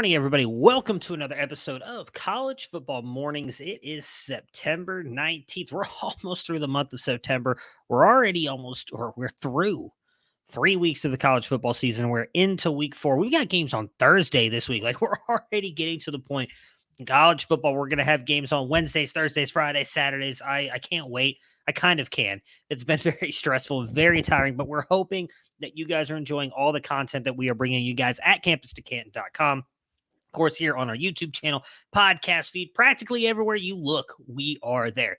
morning, everybody. Welcome to another episode of College Football Mornings. It is September 19th. We're almost through the month of September. We're through 3 weeks of the college football season. We're into week 4. We got games on Thursday this week. We're already getting to the point in college football. We're going to have games on Wednesdays, Thursdays, Fridays, Saturdays. I can't wait. I kind of can. It's been very stressful, very tiring, but we're hoping that you guys are enjoying all the content that we are bringing you guys at campus2canton.com. Of course, here on our YouTube channel, podcast feed, practically everywhere you look, we are there.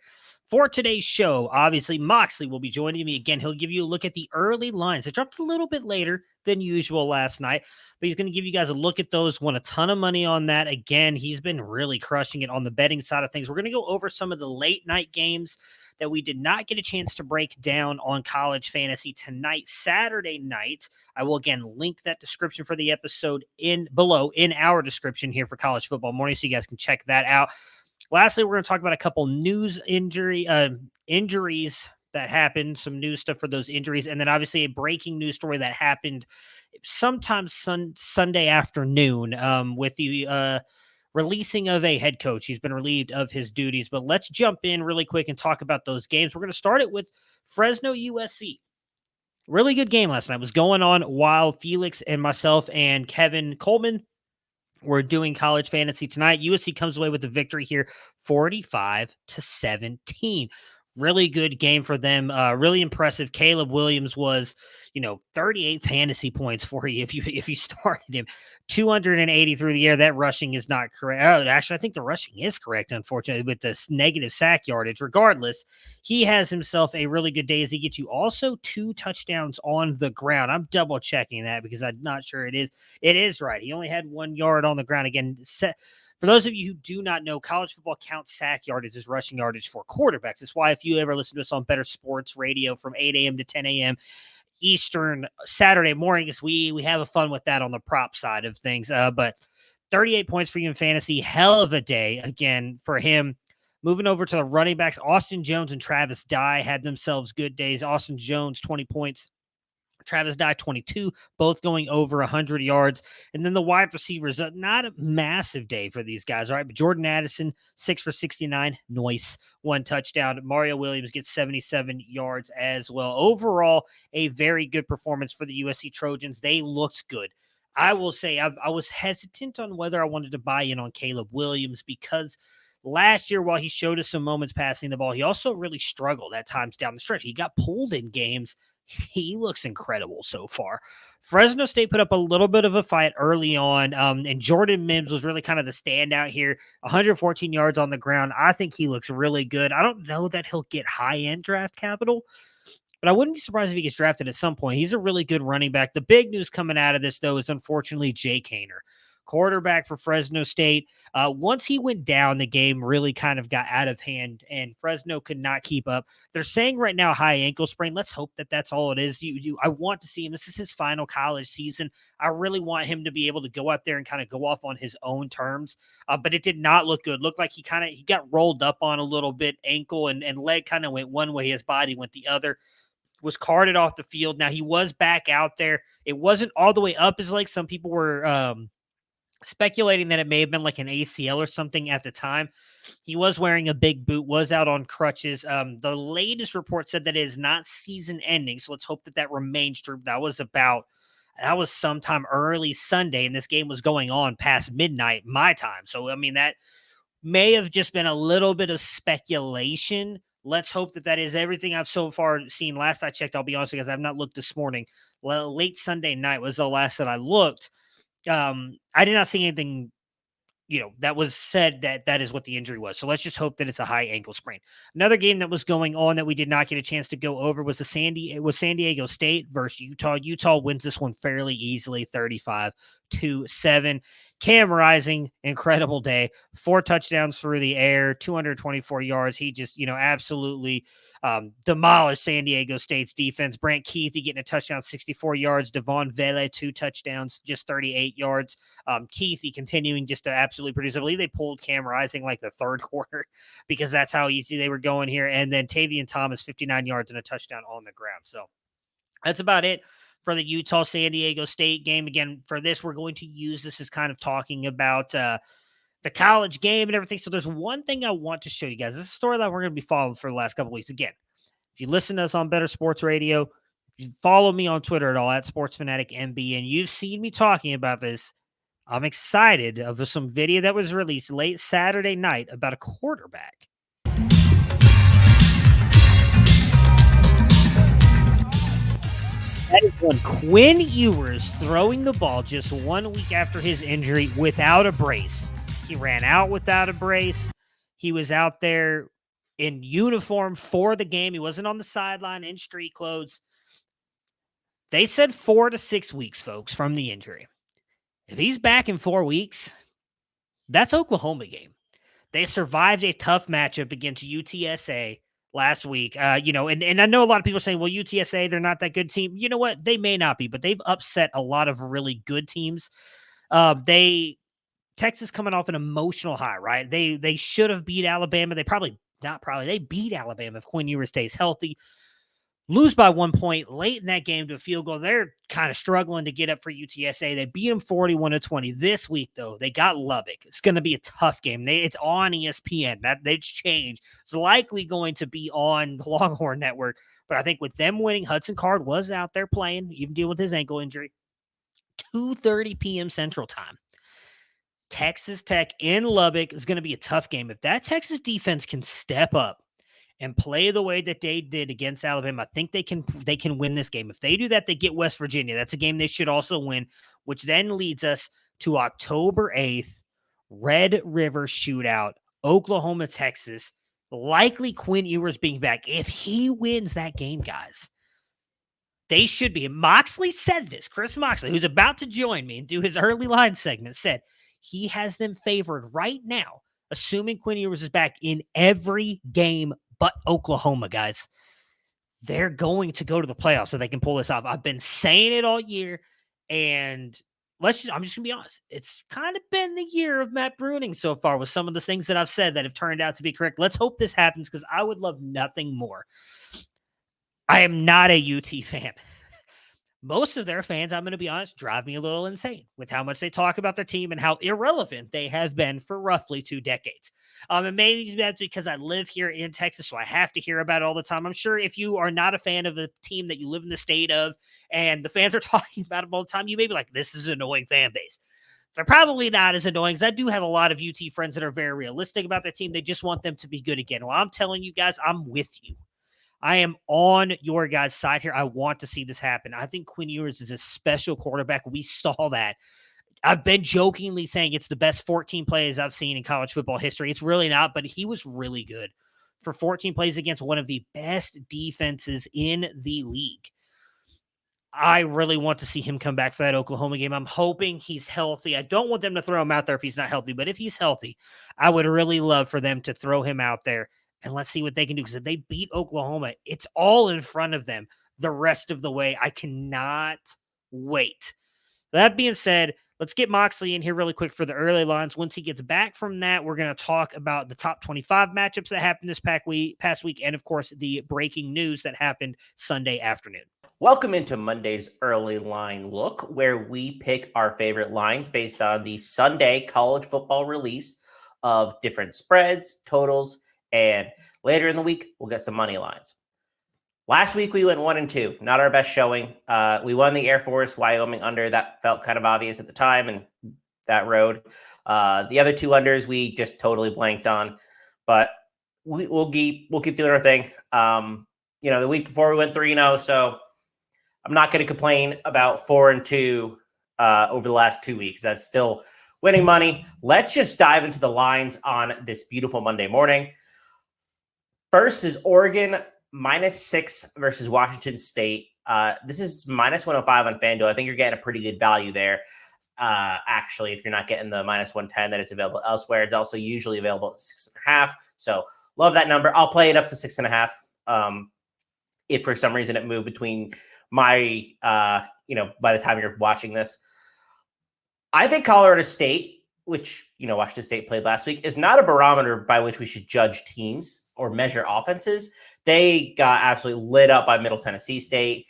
For today's show, obviously, Moxley will be joining me again. He'll give you a look at the early lines. It dropped a little bit later than usual last night, but he's going to give you guys a look at those. Won a ton of money on that. Again, he's been really crushing it on the betting side of things. We're going to go over some of the late night games that we did not get a chance to break down on college fantasy tonight, Saturday night. I will again link that description for the episode below in our description here for College Football Morning, so you guys can check that out. Lastly, we're going to talk about a couple injuries that happened, some news stuff for those injuries, and then obviously a breaking news story that happened sometime Sunday afternoon with the releasing of a head coach. He's been relieved of his duties, but let's jump in really quick and talk about those games. We're going to start it with Fresno USC. Really good game last night. It was going on while Felix and myself and Kevin Coleman were doing college fantasy tonight. USC comes away with the victory here, 45-17. Really good game for them. Really impressive. Caleb Williams was, 38 fantasy points for you if you started him. 280 through the air. That rushing is not correct. Oh, actually, I think the rushing is correct, unfortunately, with this negative sack yardage. Regardless, he has himself a really good day as he gets you also 2 touchdowns on the ground. I'm double checking that because I'm not sure it is. It is right. He only had 1 yard on the ground. Again, for those of you who do not know, college football counts sack yardage as rushing yardage for quarterbacks. That's why if you ever listen to us on Better Sports Radio from 8 a.m. to 10 a.m. Eastern Saturday mornings, we have a fun with that on the prop side of things. But 38 points for you in fantasy, hell of a day again for him. Moving over to the running backs, Austin Jones and Travis Dye had themselves good days. Austin Jones, 20 points. Travis Dye, 22, both going over 100 yards. And then the wide receivers, not a massive day for these guys, all right? But Jordan Addison, 6 for 69, nice, 1 touchdown. Mario Williams gets 77 yards as well. Overall, a very good performance for the USC Trojans. They looked good. I will say I was hesitant on whether I wanted to buy in on Caleb Williams because last year, while he showed us some moments passing the ball, he also really struggled at times down the stretch. He got pulled in games. He looks incredible so far. Fresno State put up a little bit of a fight early on, and Jordan Mims was really kind of the standout here. 114 yards on the ground. I think he looks really good. I don't know that he'll get high-end draft capital, but I wouldn't be surprised if he gets drafted at some point. He's a really good running back. The big news coming out of this, though, is unfortunately Jake Haener, quarterback for Fresno State. Once he went down, the game really kind of got out of hand, and Fresno could not keep up. They're saying right now high ankle sprain. Let's hope that that's all it is. I want to see him. This is his final college season. I really want him to be able to go out there and kind of go off on his own terms. But it did not look good. Looked like he got rolled up on a little bit. Ankle and leg kind of went one way. His body went the other. Was carted off the field. Now, he was back out there. It wasn't all the way up his leg. Some people were speculating that it may have been like an ACL or something at the time. He was wearing a big boot, was out on crutches. The latest report said that it is not season ending, so let's hope that that remains true. That was sometime early Sunday, and this game was going on past midnight my time. So, I mean, that may have just been a little bit of speculation. Let's hope that that is everything I've so far seen. Last I checked, I'll be honest, because I've not looked this morning. Well, late Sunday night was the last that I looked. I did not see anything, that was said that is what the injury was. So let's just hope that it's a high ankle sprain. Another game that was going on that we did not get a chance to go over was San Diego State versus Utah. Utah wins this one fairly easily, 35-7. Cam Rising, incredible day. 4 touchdowns through the air, 224 yards. He just, absolutely demolished San Diego State's defense. Brant Keithy getting a touchdown, 64 yards. Devon Vele, 2 touchdowns, just 38 yards. Keithy continuing just to absolutely produce. I believe they pulled Cam Rising like the 3rd quarter because that's how easy they were going here. And then Tavian Thomas, 59 yards and a touchdown on the ground. So that's about it. for the Utah-San Diego State game. Again, for this, we're going to use this as kind of talking about the college game and everything. So there's one thing I want to show you guys. This is a story that we're going to be following for the last couple of weeks. Again, if you listen to us on Better Sports Radio, if you follow me on Twitter at all, at SportsFanaticMB, and you've seen me talking about this, I'm excited of some video that was released late Saturday night about a quarterback. That is one Quinn Ewers throwing the ball just 1 week after his injury without a brace. He ran out without a brace. He was out there in uniform for the game. He wasn't on the sideline in street clothes. They said 4 to 6 weeks, folks, from the injury. If he's back in 4 weeks, that's Oklahoma game. They survived a tough matchup against UTSA last week. And I know a lot of people are saying, well, UTSA, they're not that good team. You know what? They may not be, but they've upset a lot of really good teams. Texas coming off an emotional high, right? They should have beat Alabama. They beat Alabama if Quinn Ewers stays healthy. Lose by 1 point late in that game to a field goal. They're kind of struggling to get up for UTSA. They beat them 41-20. This week, though, they got Lubbock. It's going to be a tough game. It's on ESPN. That's changed. It's likely going to be on the Longhorn Network. But I think with them winning, Hudson Card was out there playing, even dealing with his ankle injury. 2:30 p.m. Central Time. Texas Tech in Lubbock is going to be a tough game. If that Texas defense can step up and play the way that they did against Alabama, I think they can win this game. If they do that, they get West Virginia. That's a game they should also win, which then leads us to October 8th, Red River Shootout, Oklahoma, Texas. Likely Quinn Ewers being back. If he wins that game, guys, they should be. And Moxley said this. Chris Moxley, who's about to join me and do his early line segment, said he has them favored right now, assuming Quinn Ewers is back, in every game but Oklahoma, guys. They're going to go to the playoffs so they can pull this off. I've been saying it all year, and I'm just going to be honest. It's kind of been the year of Matt Bruning so far with some of the things that I've said that have turned out to be correct. Let's hope this happens because I would love nothing more. I am not a UT fan. Most of their fans, I'm going to be honest, drive me a little insane with how much they talk about their team and how irrelevant they have been for roughly 2 decades. And maybe that's because I live here in Texas, so I have to hear about it all the time. I'm sure if you are not a fan of a team that you live in the state of and the fans are talking about them all the time, you may be like, this is an annoying fan base. They're probably not as annoying because I do have a lot of UT friends that are very realistic about their team. They just want them to be good again. Well, I'm telling you guys, I'm with you. I am on your guys' side here. I want to see this happen. I think Quinn Ewers is a special quarterback. We saw that. I've been jokingly saying it's the best 14 plays I've seen in college football history. It's really not, but he was really good for 14 plays against one of the best defenses in the league. I really want to see him come back for that Oklahoma game. I'm hoping he's healthy. I don't want them to throw him out there if he's not healthy, but if he's healthy, I would really love for them to throw him out there. And let's see what they can do. Because if they beat Oklahoma, it's all in front of them the rest of the way. I cannot wait. That being said, let's get Moxley in here really quick for the early lines. Once he gets back from that, we're going to talk about the top 25 matchups that happened this past week. And, of course, the breaking news that happened Sunday afternoon. Welcome into Monday's early line look, where we pick our favorite lines based on the Sunday college football release of different spreads, totals, and later in the week, we'll get some money lines. Last week, we went 1-2. Not our best showing. We won the Air Force, Wyoming under. That felt kind of obvious at the time, and that road. The other 2 unders, we just totally blanked on. But we'll keep doing our thing. The week before, we went 3-0, so I'm not going to complain about 4-2 over the last 2 weeks. That's still winning money. Let's just dive into the lines on this beautiful Monday morning. First is Oregon -6 versus Washington State. This is -105 on FanDuel. I think you're getting a pretty good value there. Actually, if you're not getting the -110 that is available elsewhere, it's also usually available at 6.5. So love that number. I'll play it up to 6.5. If for some reason it moved between my, by the time you're watching this, I think Colorado State, which, Washington State played last week, is not a barometer by which we should judge teams or measure offenses. They got absolutely lit up by Middle Tennessee State.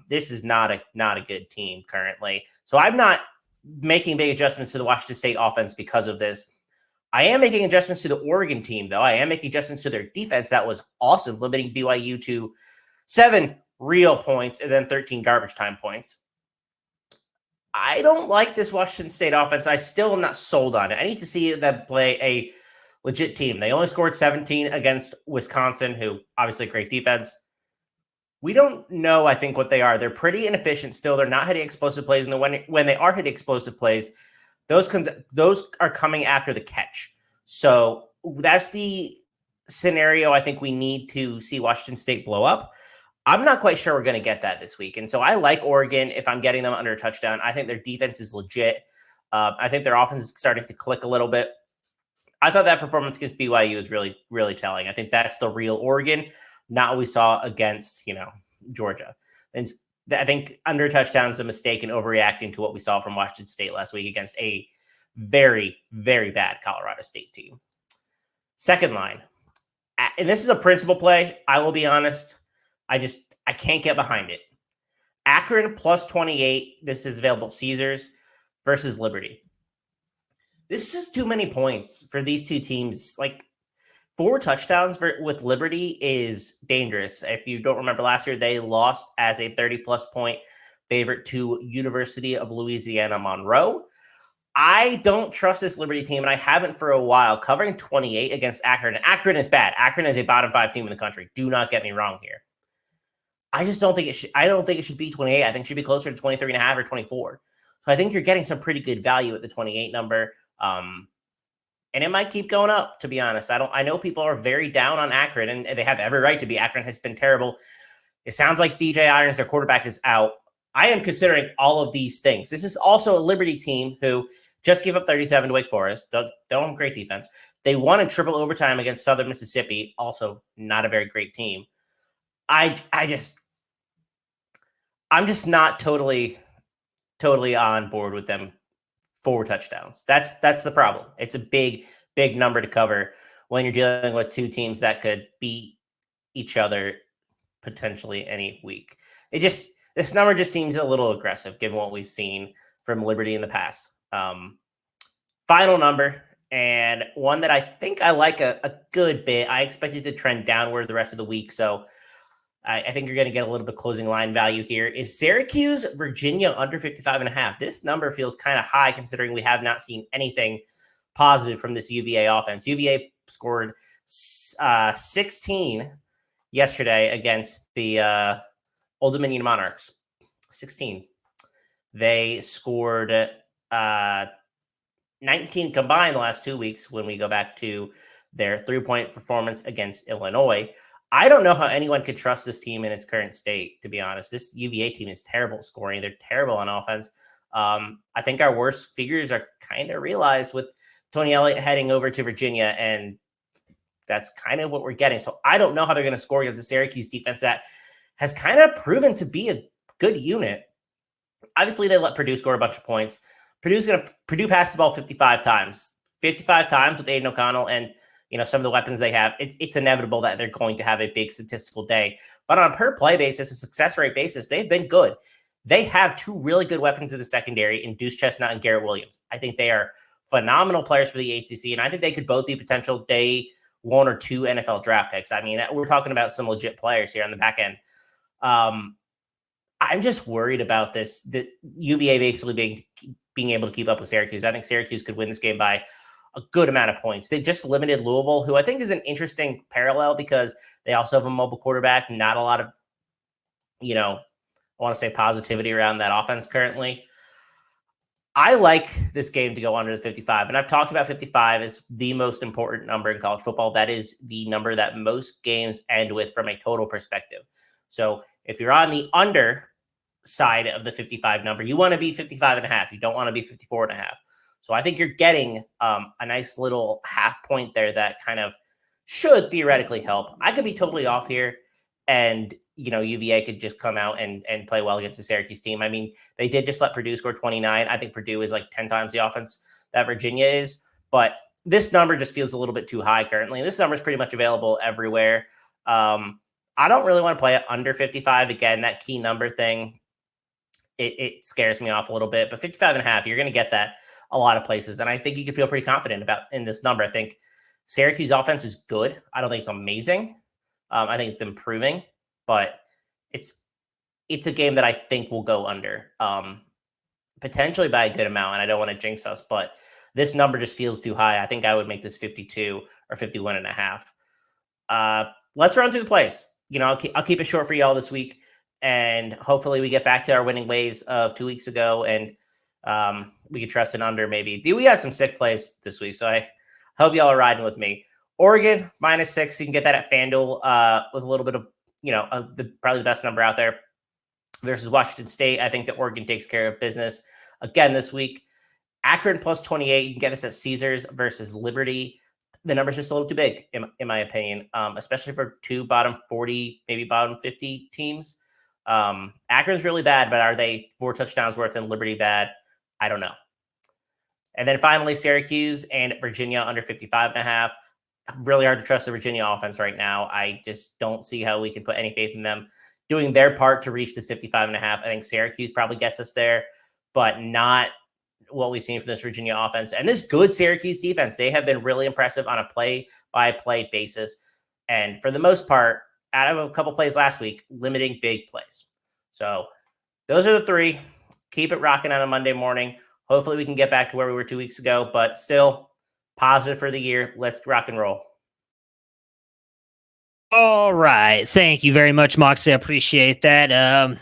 This is not a good team currently. So I'm not making big adjustments to the Washington State offense because of this. I am making adjustments to the Oregon team, though. I am making adjustments to their defense. That was awesome, limiting BYU to 7 real points and then 13 garbage time points. I don't like this Washington State offense. I still am not sold on it. I need to see them play a legit team. They only scored 17 against Wisconsin, who obviously great defense. We don't know, I think, what they are. They're pretty inefficient still. They're not hitting explosive plays. And when they are hitting explosive plays, those are coming after the catch. So that's the scenario I think we need to see Washington State blow up. I'm not quite sure we're going to get that this week. And so I like Oregon if I'm getting them under a touchdown. I think their defense is legit. I think their offense is starting to click a little bit. I thought that performance against BYU was really, really telling. I think that's the real Oregon, not what we saw against, Georgia. And I think under touchdowns is a mistake in overreacting to what we saw from Washington State last week against a very, very bad Colorado State team. Second line. And this is a principal play. I will be honest. I can't get behind it. Akron plus 28. This is available at Caesars versus Liberty. This is too many points for these two teams. Like 4 touchdowns with Liberty is dangerous. If you don't remember last year, they lost as a 30-plus point favorite to University of Louisiana Monroe. I don't trust this Liberty team, and I haven't for a while. Covering 28 against Akron. And Akron is bad. Akron is a bottom 5 team in the country. Do not get me wrong here. I just don't think it should. I don't think it should be 28. I think it should be closer to 23.5 or 24. So I think you're getting some pretty good value at the 28 number. And it might keep going up, to be honest. I know people are very down on Akron, and they have every right to be. Akron has been terrible. It sounds like DJ Irons, their quarterback, is out. I am considering all of these things. This is also a Liberty team who just gave up 37 to Wake Forest. Don't have a great defense. They won in triple overtime against Southern Mississippi. Also, not a very great team. I'm just not totally on board with them. 4 touchdowns. That's the problem. It's a big number to cover when you're dealing with 2 teams that could beat each other potentially any week. This number just seems a little aggressive given what we've seen from Liberty in the past. Final number, and one that I think I like a good bit. I expect it to trend downward the rest of the week, so I think you're going to get a little bit closing line value here. Is Syracuse, Virginia under 55.5. This number feels kind of high considering we have not seen anything positive from this UVA offense. UVA scored 16 yesterday against the Old Dominion Monarchs. 16. They scored 19 combined the last 2 weeks when we go back to their 3-point performance against Illinois. I don't know how anyone could trust this team in its current state, to be honest. This UVA team is terrible at scoring. They're terrible on offense. I think our worst figures are kind of realized with Tony Elliott heading over to Virginia, and that's kind of what we're getting. So I don't know how they're going to score against the Syracuse defense that has kind of proven to be a good unit. Obviously, they let Purdue score a bunch of points. Purdue passed the ball 55 times. 55 times with Aiden O'Connell and some of the weapons they have. It's inevitable that they're going to have a big statistical day. But on a per play basis, a success rate basis, they've been good. They have 2 really good weapons in the secondary in Deuce Chestnut and Garrett Williams. I think they are phenomenal players for the ACC, and I think they could both be potential day 1 or 2 NFL draft picks. I mean, we're talking about some legit players here on the back end. I'm just worried about this, the UVA basically being able to keep up with Syracuse. I think Syracuse could win this game by a good amount of points. They just limited Louisville, who I think is an interesting parallel because they also have a mobile quarterback, not a lot of, I want to say positivity around that offense currently. I like this game to go under the 55, and I've talked about 55 as the most important number in college football. That is the number that most games end with from a total perspective. So if you're on the under side of the 55 number, you want to be 55.5. You don't want to be 54.5. So I think you're getting a nice little half point there that kind of should theoretically help. I could be totally off here, and UVA could just come out and play well against the Syracuse team. I mean, they did just let Purdue score 29. I think Purdue is like 10 times the offense that Virginia is, but this number just feels a little bit too high currently. This number is pretty much available everywhere. I don't really want to play it under 55. Again, that key number thing, it scares me off a little bit. But 55.5, you're going to get that a lot of places. And I think you can feel pretty confident about in this number. I think Syracuse offense is good. I don't think it's amazing. I think it's improving, but it's a game that I think will go under, potentially by a good amount. And I don't want to jinx us, but this number just feels too high. I think I would make this 52 or 51.5. Let's run through the plays. I'll keep it short for y'all this week, and hopefully we get back to our winning ways of 2 weeks ago, and we can trust an under maybe. We got some sick plays this week, so I hope y'all are riding with me. Oregon -6. You can get that at FanDuel with a little bit of, probably the best number out there versus Washington State. I think that Oregon takes care of business again this week. Akron +28. You can get this at Caesars versus Liberty. The number's just a little too big, in my opinion, especially for two bottom 40, maybe bottom 50 teams. Akron's really bad, but are they 4 touchdowns worth and Liberty bad? I don't know. And then finally, Syracuse and Virginia under 55.5. Really hard to trust the Virginia offense right now. I just don't see how we can put any faith in them doing their part to reach this 55.5. I think Syracuse probably gets us there, but not what we've seen from this Virginia offense. And this good Syracuse defense, they have been really impressive on a play-by-play basis. And for the most part, out of a couple plays last week, limiting big plays. So those are the 3. Keep it rocking on a Monday morning. Hopefully we can get back to where we were 2 weeks ago, but still positive for the year. Let's rock and roll. All right. Thank you very much, Moxie. I appreciate that.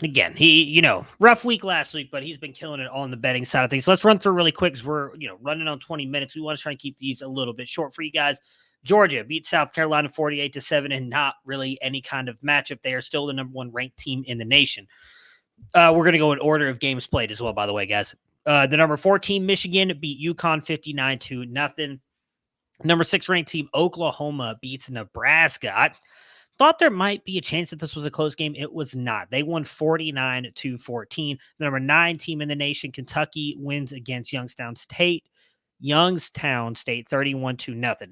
Again, he, rough week last week, but he's been killing it on the betting side of things. So let's run through really quick because we're, running on 20 minutes. We want to try and keep these a little bit short for you guys. Georgia beat South Carolina 48-7, and not really any kind of matchup. They are still the number 1 ranked team in the nation. We're going to go in order of games played as well, by the way, guys. The number 4 team, Michigan, beat UConn 59-0. Number 6 ranked team, Oklahoma, beats Nebraska. I thought there might be a chance that this was a close game. It was not. They won 49-14. The number 9 team in the nation, Kentucky, wins against Youngstown State 31-0.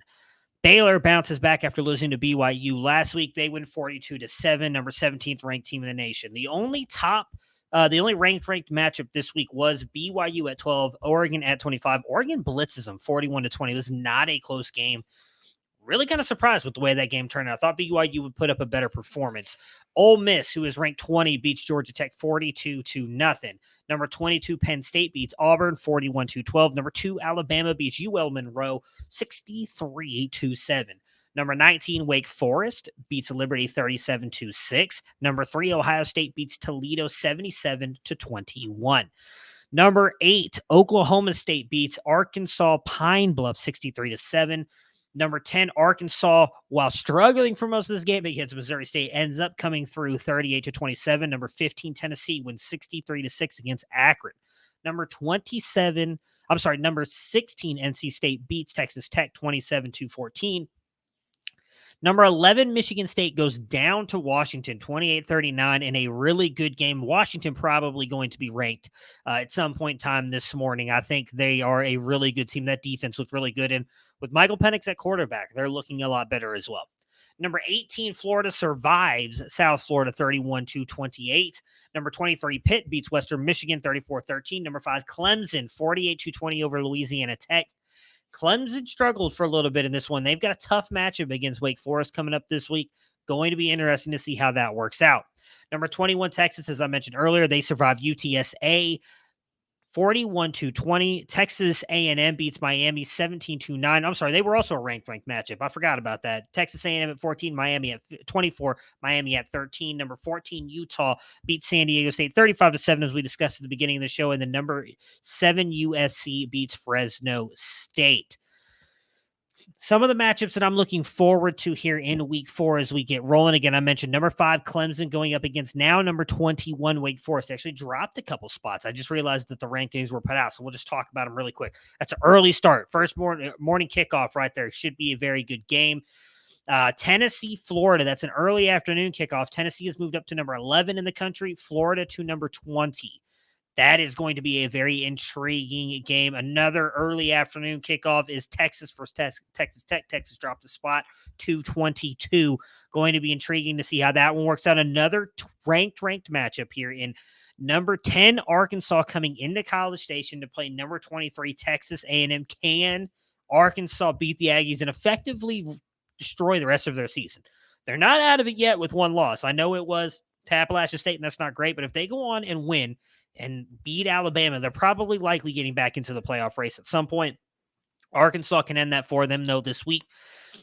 Baylor bounces back after losing to BYU last week. They win 42-7, number 17th ranked team in the nation. The only ranked matchup this week was BYU at 12, Oregon at 25. Oregon blitzes them 41-20. It was not a close game. Really kind of surprised with the way that game turned out. I thought BYU would put up a better performance. Ole Miss, who is ranked 20, beats Georgia Tech 42-0. Number 22, Penn State beats Auburn 41-12. Number 2, Alabama beats UL Monroe 63-7. Number 19, Wake Forest beats Liberty 37-6. Number 3, Ohio State beats Toledo 77-21. Number 8, Oklahoma State beats Arkansas Pine Bluff 63-7. Number 10, Arkansas, while struggling for most of this game against Missouri State, ends up coming through 38-27. Number 15, Tennessee wins 63-6 against Akron. Number 16, NC State beats Texas Tech 27-14. Number 11, Michigan State goes down to Washington 28-39 in a really good game. Washington probably going to be ranked at some point in time this morning. I think they are a really good team. That defense looks really good. And with Michael Penix at quarterback, they're looking a lot better as well. Number 18, Florida survives South Florida 31-28. Number 23, Pitt beats Western Michigan 34-13. Number 5, Clemson 48-20 over Louisiana Tech. Clemson struggled for a little bit in this one. They've got a tough matchup against Wake Forest coming up this week. Going to be interesting to see how that works out. Number 21, Texas, as I mentioned earlier, they survived UTSA 41-20. Texas A&M beats Miami 17-9. I'm sorry, they were also a ranked matchup. I forgot about that. Texas A&M at 14, Miami at 24, Miami at 13. Number 14, Utah beats San Diego State 35-7, as we discussed at the beginning of the show. And the number 7, USC beats Fresno State. Some of the matchups that I'm looking forward to here in week 4 as we get rolling. Again, I mentioned number 5, Clemson, going up against now number 21, Wake Forest. They actually dropped a couple spots. I just realized that the rankings were put out, so we'll just talk about them really quick. That's an early start. First morning kickoff right there. Should be a very good game. Tennessee, Florida. That's an early afternoon kickoff. Tennessee has moved up to number 11 in the country. Florida to number 20. That is going to be a very intriguing game. Another early afternoon kickoff is Texas versus Texas Tech. Texas dropped the spot, 222. Going to be intriguing to see how that one works out. Another ranked matchup here in number 10 Arkansas coming into College Station to play number 23 Texas A&M. Can Arkansas beat the Aggies and effectively destroy the rest of their season? They're not out of it yet with one loss. I know it was to Appalachian State, and that's not great, but if they go on and win and beat Alabama, they're probably likely getting back into the playoff race at some point. Arkansas can end that for them, though, this week.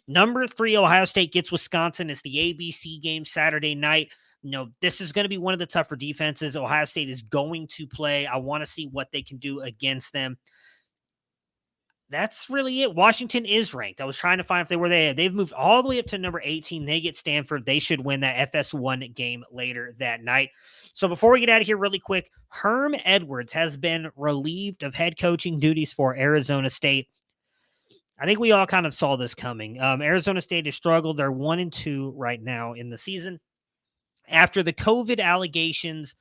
Number 3, Ohio State gets Wisconsin. It's the ABC game Saturday night. This is going to be one of the tougher defenses Ohio State is going to play. I want to see what they can do against them. That's really it. Washington is ranked. I was trying to find if they were there. They've moved all the way up to number 18. They get Stanford. They should win that FS1 game later that night. So before we get out of here really quick, Herm Edwards has been relieved of head coaching duties for Arizona State. I think we all kind of saw this coming. Arizona State has struggled. They're 1-2 right now in the season. After the COVID allegations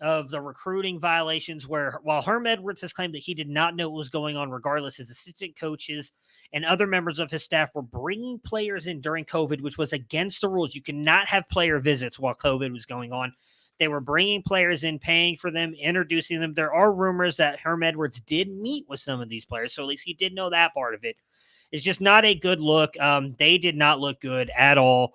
of the recruiting violations, where while Herm Edwards has claimed that he did not know what was going on, regardless, his assistant coaches and other members of his staff were bringing players in during COVID, which was against the rules. You cannot have player visits while COVID was going on. They were bringing players in, paying for them, introducing them. There are rumors that Herm Edwards did meet with some of these players, so at least he did know that part of it. It's just not a good look. They did not look good at all.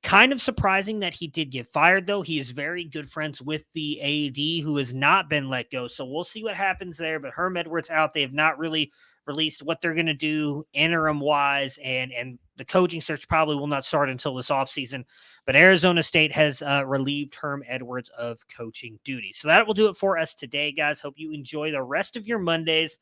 Kind of surprising that he did get fired, though. He is very good friends with the AD, who has not been let go. So we'll see what happens there. But Herm Edwards out. They have not really released what they're going to do interim-wise, and the coaching search probably will not start until this offseason. But Arizona State has relieved Herm Edwards of coaching duties. So that will do it for us today, guys. Hope you enjoy the rest of your Mondays.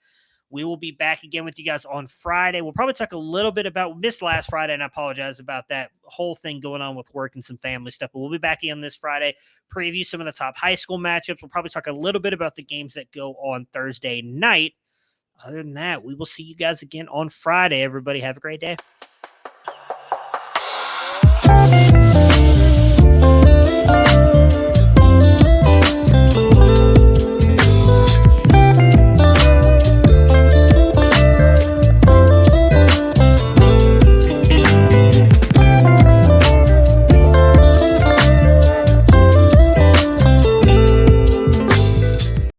We will be back again with you guys on Friday. We'll probably talk a little bit about missed last Friday, and I apologize about that whole thing going on with work and some family stuff. But we'll be back again this Friday, preview some of the top high school matchups. We'll probably talk a little bit about the games that go on Thursday night. Other than that, we will see you guys again on Friday. Everybody have a great day.